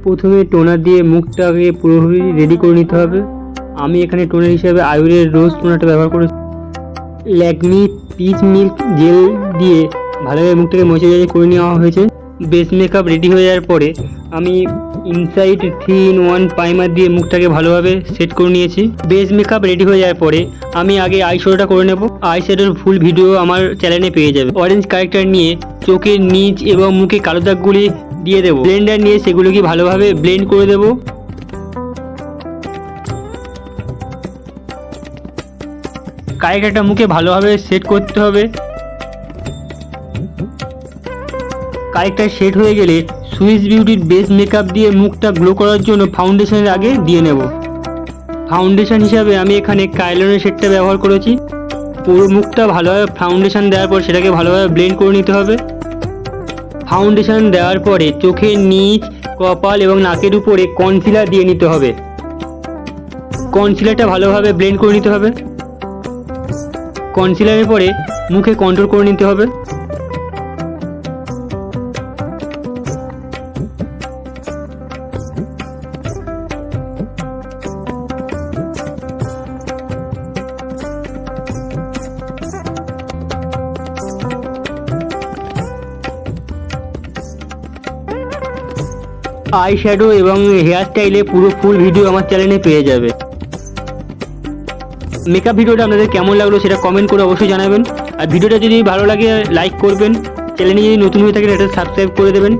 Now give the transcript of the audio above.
প্রথমে টোনার দিয়ে মুখটাকে পুরোপুরি রেডি করে নিতে হবে। আমি এখানে টোনার হিসাবে আয়ুরের রোজ টোনারটা ব্যবহার করেছি। ল্যাকমি পিচ মিল্ক জেল দিয়ে ভালোভাবে মুখটাকে ময়শ্চারাইজ করে নেওয়া হয়েছে। বেস মেকআপ রেডি হয়ে যাওয়ার পরে আমি ইনসাইড 3-in-1 প্রাইমার দিয়ে মুখটাকে ভালোভাবে সেট করে নিয়েছি। বেস মেকআপ রেডি হয়ে যাওয়ার পরে আমি আগে আই শ্যাডোটা করে নেব। আই শ্যাডোর ফুল ভিডিও আমার চ্যানেলে পেয়ে যাবে। অরেঞ্জ কারেক্টার নিয়ে চোখের নিচ এবং মুখে কালো দাগগুলি দিয়ে দেবো। ব্লেন্ডার নিয়ে সেগুলোকে ভালোভাবে ব্লেন্ড করে দেবো। কারেক্টারটা মুখে ভালোভাবে সেট করতে হবে। কারেক্টার সেট হয়ে গেলে সুইস বিউটির বেস মেকআপ দিয়ে মুখটা গ্লো করার জন্য ফাউন্ডেশনের আগে দিয়ে নেব। ফাউন্ডেশন হিসাবে আমি এখানে কাইলারের শেডটা ব্যবহার করেছি। পুরো মুখটা ভালোভাবে ফাউন্ডেশন দেওয়ার পর সেটাকে ভালোভাবে ব্লেন্ড করে নিতে হবে। ফাউন্ডেশন দেওয়ার পরে চোখের নিচ, কপাল এবং নাকের উপরে কনসিলার দিয়ে নিতে হবে। কনসিলারটা ভালোভাবে ব্লেন্ড করে নিতে হবে। কনসিলারের পরে মুখে কন্ট্রোল করে নিতে হবে। আই শ্যাডো এবং হেয়ার স্টাইলে পুরো ফুল ভিডিও আমার চ্যানেলে পেয়ে যাবে। মেকআপ ভিডিওটা আপনাদের কেমন লাগলো সেটা কমেন্ট করে অবশ্যই জানাবেন। আর ভিডিওটা যদি ভালো লাগে লাইক করবেন, চ্যানেলে যদি নতুন হয়ে থাকেন এটা সাবস্ক্রাইব করে দেবেন।